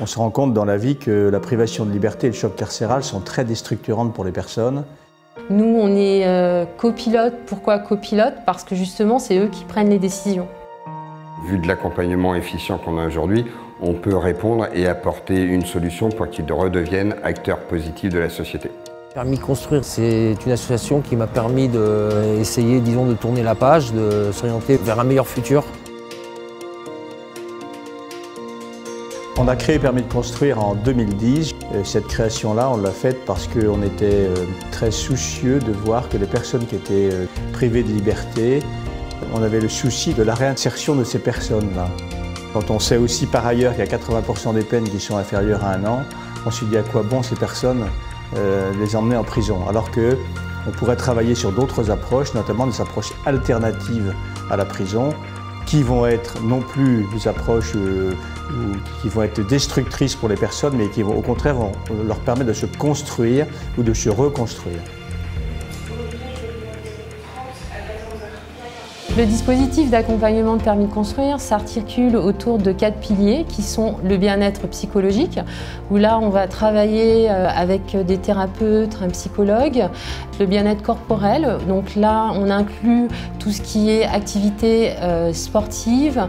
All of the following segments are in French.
On se rend compte dans la vie que la privation de liberté et le choc carcéral sont très déstructurantes pour les personnes. Nous, on est copilotes. Pourquoi copilotes? Parce que justement, c'est eux qui prennent les décisions. Vu de l'accompagnement efficient qu'on a aujourd'hui, on peut répondre et apporter une solution pour qu'ils redeviennent acteurs positifs de la société. Permis Construire, c'est une association qui m'a permis d'essayer, disons, de tourner la page, de s'orienter vers un meilleur futur. On a créé Permis de Construire en 2010. Cette création-là, on l'a faite parce qu'on était très soucieux de voir que les personnes qui étaient privées de liberté, on avait le souci de la réinsertion de ces personnes-là. Quand on sait aussi par ailleurs qu'il y a 80% des peines qui sont inférieures à 1 an, on se dit à quoi bon ces personnes les emmener en prison, alors qu'on pourrait travailler sur d'autres approches, notamment des approches alternatives à la prison, qui vont être non plus des approches qui vont être destructrices pour les personnes, mais qui vont, au contraire vont leur permettre de se construire ou de se reconstruire. Le dispositif d'accompagnement de Permis de Construire s'articule autour de 4 piliers qui sont le bien-être psychologique, où là on va travailler avec des thérapeutes, un psychologue, le bien-être corporel, donc là on inclut tout ce qui est activité sportive,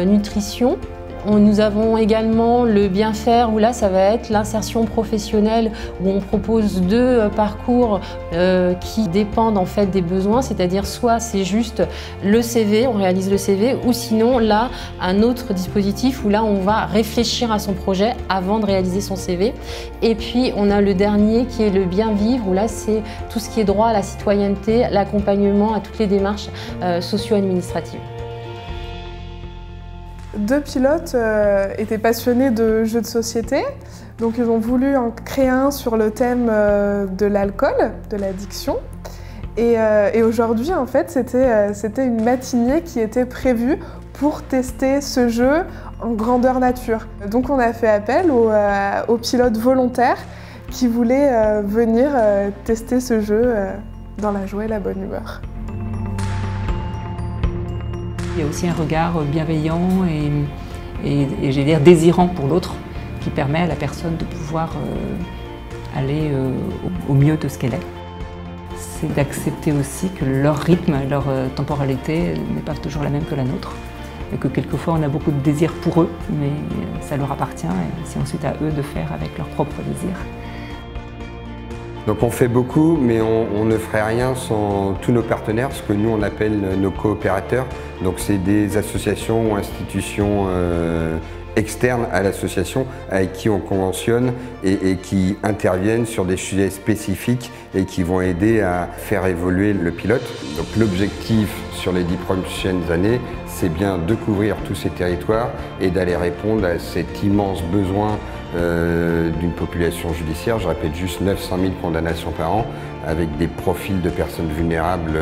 nutrition. Nous avons également le bien-faire où là ça va être l'insertion professionnelle où on propose 2 parcours qui dépendent en fait des besoins, c'est-à-dire soit c'est juste le CV, on réalise le CV, ou sinon là un autre dispositif où là on va réfléchir à son projet avant de réaliser son CV. Et puis on a le dernier qui est le bien-vivre où là c'est tout ce qui est droit à la citoyenneté, l'accompagnement à toutes les démarches socio-administratives. 2 pilotes étaient passionnés de jeux de société, donc ils ont voulu en créer un sur le thème de l'alcool, de l'addiction. Et aujourd'hui, en fait, c'était une matinée qui était prévue pour tester ce jeu en grandeur nature. Donc on a fait appel aux pilotes volontaires qui voulaient venir tester ce jeu dans la joie et la bonne humeur. Il y a aussi un regard bienveillant et j'allais dire désirant pour l'autre qui permet à la personne de pouvoir aller au mieux de ce qu'elle est. C'est d'accepter aussi que leur rythme, leur temporalité n'est pas toujours la même que la nôtre et que quelquefois on a beaucoup de désirs pour eux, mais ça leur appartient et c'est ensuite à eux de faire avec leurs propres désirs. Donc on fait beaucoup, mais on ne ferait rien sans tous nos partenaires, ce que nous on appelle nos coopérateurs. Donc c'est des associations ou institutions externes à l'association avec qui on conventionne et qui interviennent sur des sujets spécifiques et qui vont aider à faire évoluer le pilote. Donc l'objectif sur les 10 prochaines années, c'est bien de couvrir tous ces territoires et d'aller répondre à cet immense besoin d'une population judiciaire. Je répète juste 900 000 condamnations par an avec des profils de personnes vulnérables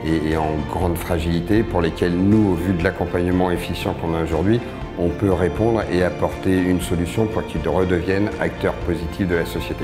et en grande fragilité pour lesquels nous, au vu de l'accompagnement efficient qu'on a aujourd'hui, on peut répondre et apporter une solution pour qu'ils redeviennent acteurs positifs de la société.